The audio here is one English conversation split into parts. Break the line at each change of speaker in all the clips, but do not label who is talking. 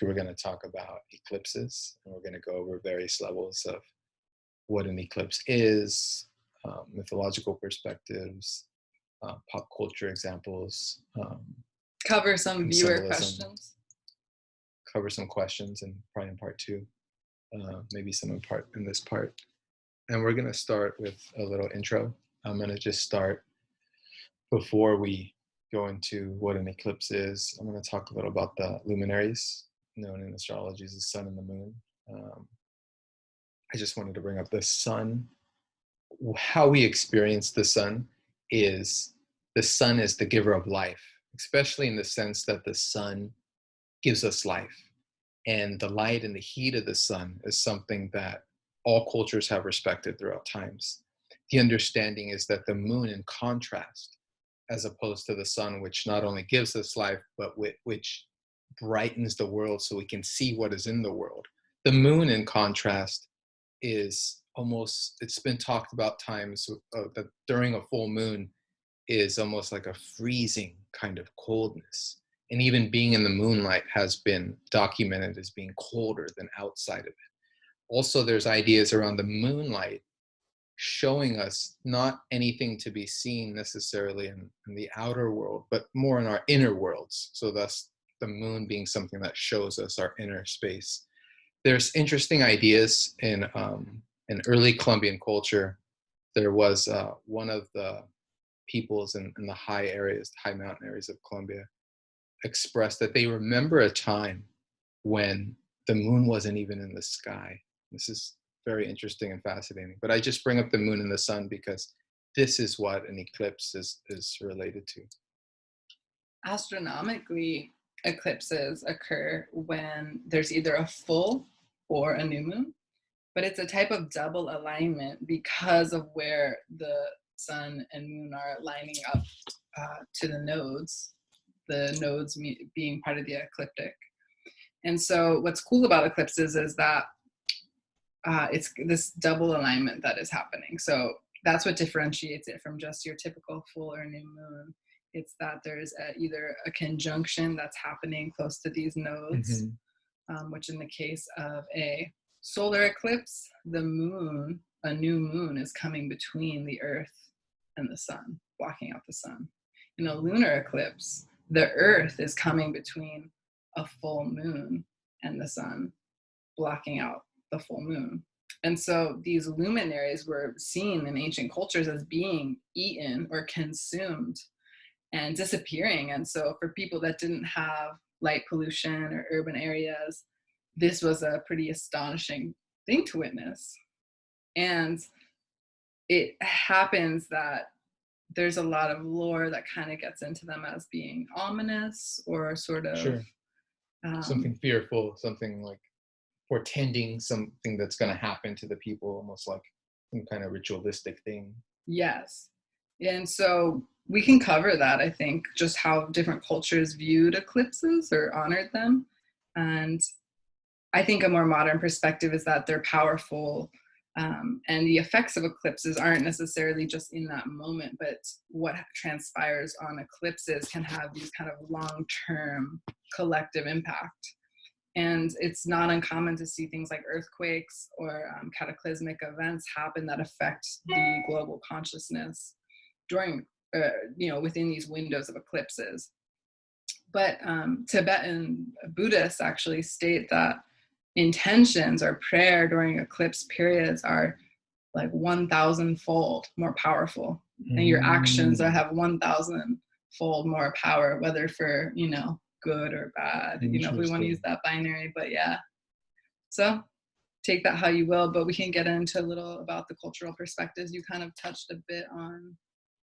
we're going to talk about eclipses, and we're going to go over various levels of what an eclipse is, mythological perspectives, pop culture examples,
Cover some
and
viewer
symbolism.
questions.
Cover some questions, and probably in part two, maybe some in this part. And we're going to start with a little intro. I'm going to just start before we go into what an eclipse is. I'm going to talk a little about the luminaries, known in astrology as the sun and the moon. I just wanted to bring up the sun. How we experience the sun is the giver of life, especially in the sense that the sun gives us life. And the light and the heat of the sun is something that all cultures have respected throughout times. The understanding is that the moon, in contrast, as opposed to the sun, which not only gives us life, but which brightens the world so we can see what is in the world. The moon, in contrast, is almost, it's been talked about times that during a full moon is almost like a freezing kind of coldness. And even being in the moonlight has been documented as being colder than outside of it. Also, there's ideas around the moonlight showing us not anything to be seen necessarily in the outer world, but more in our inner worlds. So thus the moon being something that shows us our inner space. There's interesting ideas in early Colombian culture. There was one of the peoples in the high areas, high mountain areas of Colombia, expressed that they remember a time when the moon wasn't even in the sky. This is very interesting and fascinating. But I just bring up the moon and the sun because this is what an eclipse is related to.
Astronomically, eclipses occur when there's either a full or a new moon, but it's a type of double alignment because of where the sun and moon are lining up to the nodes being part of the ecliptic. And so what's cool about eclipses is that it's this double alignment that is happening. So that's what differentiates it from just your typical full or new moon. It's that there's either a conjunction that's happening close to these nodes, which in the case of a solar eclipse, the moon, a new moon, is coming between the earth and the sun, blocking out the sun. In a lunar eclipse, the earth is coming between a full moon and the sun, blocking out the full moon. And so these luminaries were seen in ancient cultures as being eaten or consumed and disappearing. And so for people that didn't have light pollution or urban areas, this was a pretty astonishing thing to witness. And it happens that there's a lot of lore that kind of gets into them as being ominous or sort of
Sure. Something fearful, something like portending something that's going to happen to the people, almost like some kind of ritualistic thing.
Yes. And so we can cover that, I think, just how different cultures viewed eclipses or honored them. And I think a more modern perspective is that they're powerful, and the effects of eclipses aren't necessarily just in that moment, but what transpires on eclipses can have these kind of long-term collective impact. And it's not uncommon to see things like earthquakes or cataclysmic events happen that affect the global consciousness during, within these windows of eclipses. But Tibetan Buddhists actually state that intentions or prayer during eclipse periods are like 1,000-fold more powerful, and your actions have 1,000-fold more power, whether for good or bad, if we want to use that binary. But yeah, so take that how you will, but we can get into a little about the cultural perspectives you kind of touched a bit on.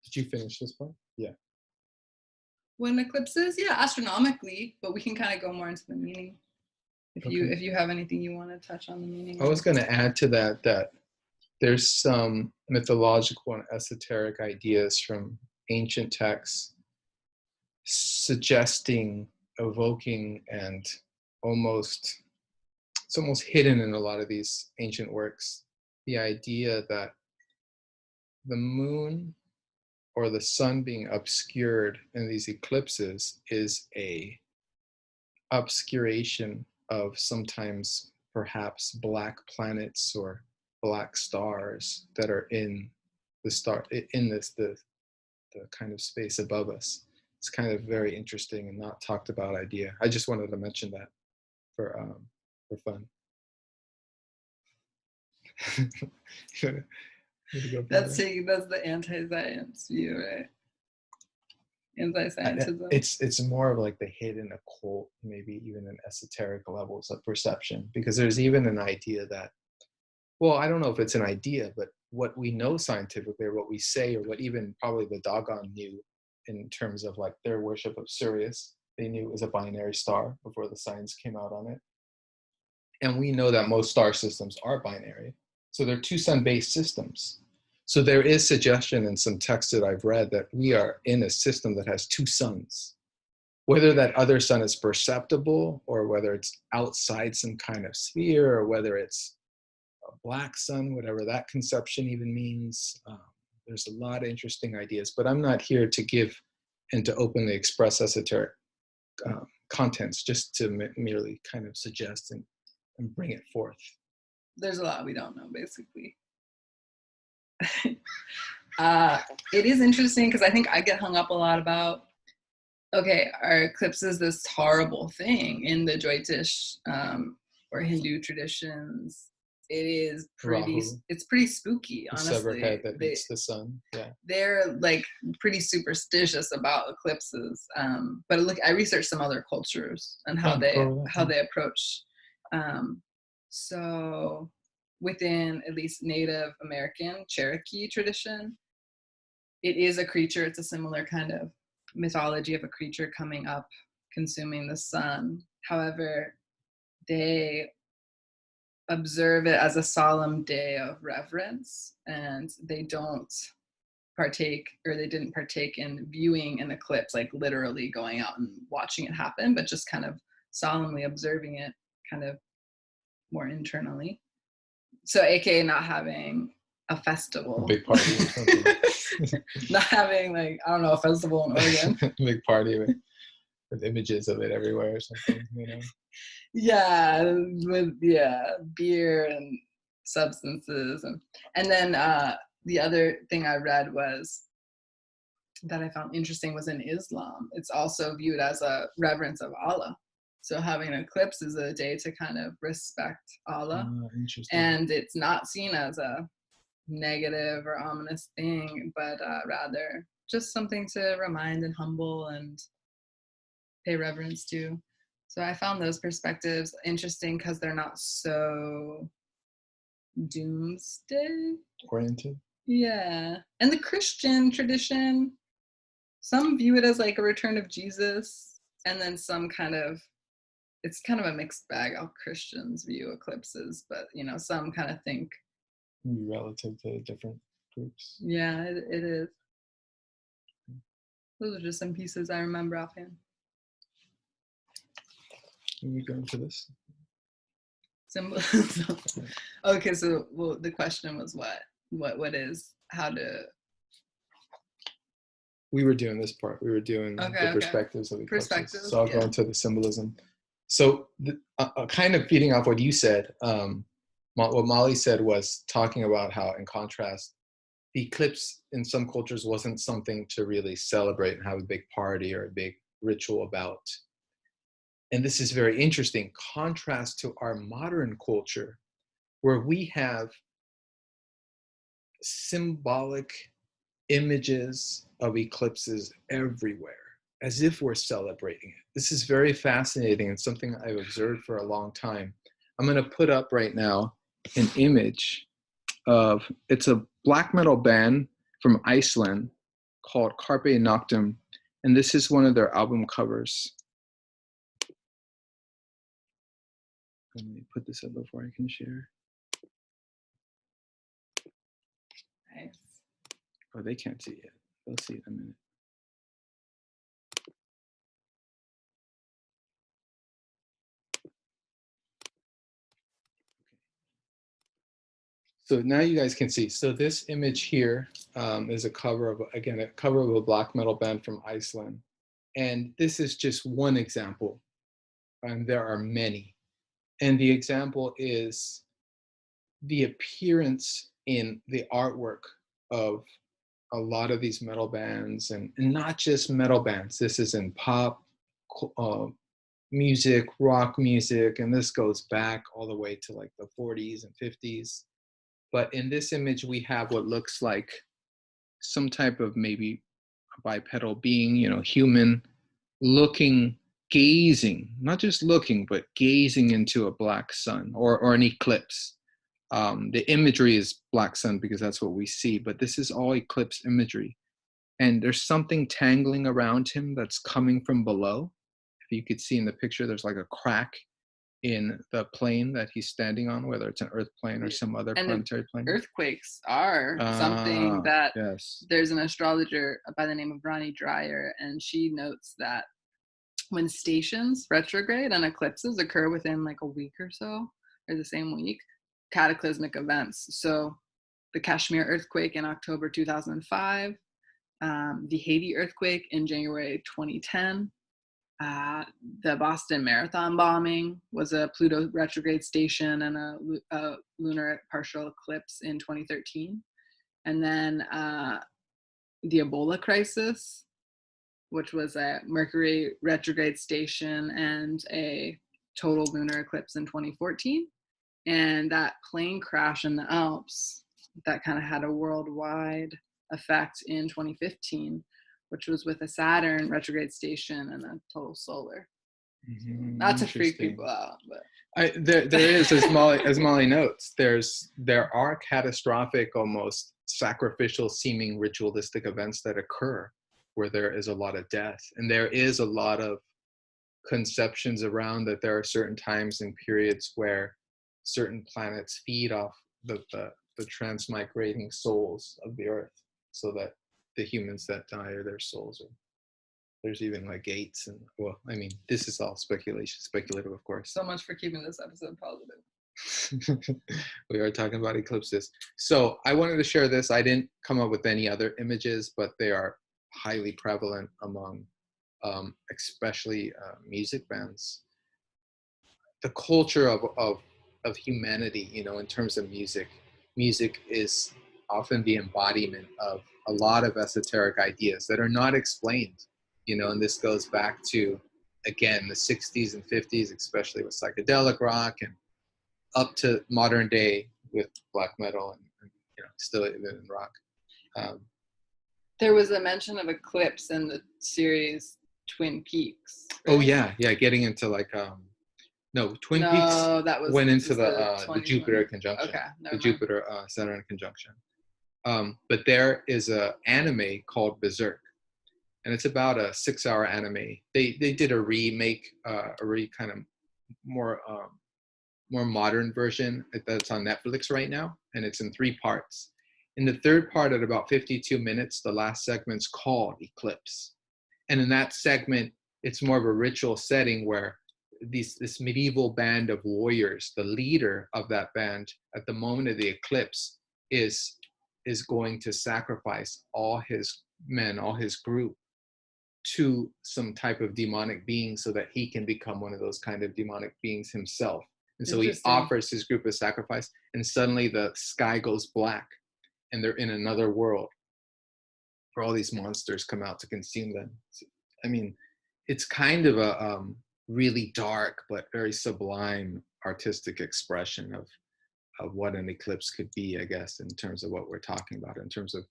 Did you finish this part? Yeah.
When eclipses, yeah, astronomically, but we can kind of go more into the meaning. If you have anything you want to touch on the meaning.
I was going to add to that there's some mythological and esoteric ideas from ancient texts suggesting, evoking, and it's almost hidden in a lot of these ancient works, the idea that the moon or the sun being obscured in these eclipses is a obscuration of sometimes perhaps black planets or black stars that are in the kind of space above us. It's kind of very interesting and not talked about idea. I just wanted to mention that for fun.
That's the anti-science view, right? Anti-scientism.
It's more of like the hidden occult, maybe even an esoteric levels of perception, because there's even an idea that, well, I don't know if it's an idea, but what we know scientifically, or what we say, or what even probably the Dogon knew in terms of like their worship of Sirius, they knew it was a binary star before the science came out on it. And we know that most star systems are binary. So they're two sun-based systems. So there is suggestion in some texts that I've read that we are in a system that has two suns. Whether that other sun is perceptible, or whether it's outside some kind of sphere, or whether it's a black sun, whatever that conception even means. There's a lot of interesting ideas, but I'm not here to give and to openly express esoteric contents, just to merely kind of suggest and bring it forth.
There's a lot we don't know, basically. It is interesting because I think I get hung up a lot about, okay, are eclipses this horrible thing in the Jyotish or Hindu traditions? It is pretty.
Rahu.
It's pretty spooky, honestly.
The severed head that eats the sun. Yeah.
They're like pretty superstitious about eclipses. But look, I researched some other cultures and how they approach. So within at least Native American Cherokee tradition, it is a creature. It's a similar kind of mythology of a creature coming up, consuming the sun. However, they observe it as a solemn day of reverence, and they don't partake, or they didn't partake in viewing an eclipse, like literally going out and watching it happen, but just kind of solemnly observing it kind of more internally. So aka not having a festival.
A big party or something.
Not having, like, I don't know, a festival in Oregon.
Big party with images of it everywhere or something, you know?
Yeah, with beer and substances. And then the other thing I read was that I found interesting was in Islam. It's also viewed as a reverence of Allah. So having an eclipse is a day to kind of respect Allah. And it's not seen as a negative or ominous thing, but rather just something to remind and humble and pay reverence to. So I found those perspectives interesting because they're not so doomsday
oriented.
Yeah. And the Christian tradition, some view it as like a return of Jesus, and then some kind of, it's kind of a mixed bag how Christians view eclipses, but you know, some kind of think
relative to different groups.
Yeah, it is. Those are just some pieces I remember offhand.
Can we go into this?
Symbolism. Okay, so the question was what is, how to.
We were doing this part. We were doing the perspectives of eclipses. So I'll go into the symbolism. So kind of feeding off what you said, what Molly said was talking about how, in contrast, the eclipse in some cultures wasn't something to really celebrate and have a big party or a big ritual about. And this is very interesting, contrast to our modern culture, where we have symbolic images of eclipses everywhere, as if we're celebrating it. This is very fascinating and something I've observed for a long time. I'm going to put up right now an image of, it's a black metal band from Iceland called Carpe Noctem, and this is one of their album covers. Let me put this up before I can share.
Nice.
Oh, they can't see it yet. They'll see it in a minute. So now you guys can see. So this image here is a cover of, again, a cover of a black metal band from Iceland. And this is just one example. And there are many. And the example is the appearance in the artwork of a lot of these metal bands, and not just metal bands. This is in pop uh, music, rock music, and this goes back all the way to like the 40s and 50s. But in this image, we have what looks like some type of maybe bipedal being, human, looking, gazing, not just looking, but gazing into a black sun, or an eclipse. The imagery is black sun because that's what we see, but this is all eclipse imagery. And there's something tangling around him that's coming from below. If you could see in the picture, there's like a crack in the plane that he's standing on, whether it's an Earth plane or some other
And the
planetary plane.
earthquakes are something
Ah,
that
yes.
there's an astrologer by the name of Ronnie Dreyer, and she notes that when stations retrograde and eclipses occur within like a week or so, or the same week, cataclysmic events. So the Kashmir earthquake in October 2005, the Haiti earthquake in January 2010, the Boston Marathon bombing was a Pluto retrograde station and a lunar partial eclipse in 2013. And then the Ebola crisis, which was a Mercury retrograde station and a total lunar eclipse in 2014. And that plane crash in the Alps that kind of had a worldwide effect in 2015, which was with a Saturn retrograde station and a total solar. Not to freak
Interesting.
people out, but
There is, as Molly notes, there are catastrophic, almost sacrificial seeming ritualistic events that occur where there is a lot of death, and there is a lot of conceptions around that there are certain times and periods where certain planets feed off the transmigrating souls of the earth, so that the humans that die are their souls. Or there's even like gates, and well, I mean, this is all speculative, of course.
so much for keeping this episode positive.
We are talking about eclipses. So I wanted to share this. I didn't come up with any other images, but they are highly prevalent among especially music bands. The culture of humanity, in terms of music is often the embodiment of a lot of esoteric ideas that are not explained, and this goes back to, again, the 60s and 50s, especially with psychedelic rock, and up to modern day with black metal, and still even in rock.
There was a mention of eclipse in the series Twin Peaks. Right?
Oh yeah, getting into like no, Twin Peaks
that was
went into the
21.
Jupiter conjunction,
Okay,
the Jupiter Saturn conjunction. But there is a anime called Berserk, and it's about a 6-hour anime. They did a remake, kind of more modern version that's on Netflix right now, and it's in 3 parts. In the third part, at about 52 minutes, the last segment's called Eclipse, and in that segment, it's more of a ritual setting where this medieval band of warriors, the leader of that band at the moment of the eclipse is going to sacrifice all his men, all his group, to some type of demonic being so that he can become one of those kind of demonic beings himself. And so he offers his group a sacrifice, and suddenly the sky goes black and they're in another world where all these monsters come out to consume them. I mean, it's kind of a really dark but very sublime artistic expression of what an eclipse could be, I guess, in terms of what we're talking about, in terms of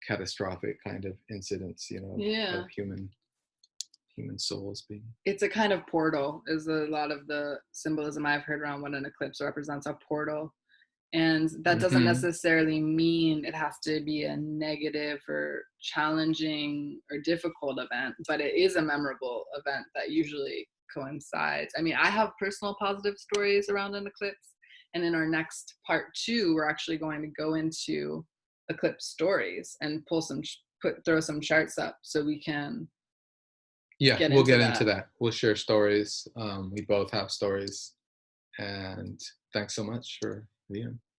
catastrophic kind of incidents, of human souls being.
It's a kind of portal, is a lot of the symbolism I've heard around what an eclipse represents, a portal. And that doesn't necessarily mean it has to be a negative or challenging or difficult event, but it is a memorable event that usually coincides. I mean, I have personal positive stories around an eclipse, and in our next part 2, we're actually going to go into eclipse stories and throw some charts up so we can
we'll get into that. We'll share stories. We both have stories, and thanks so much for being.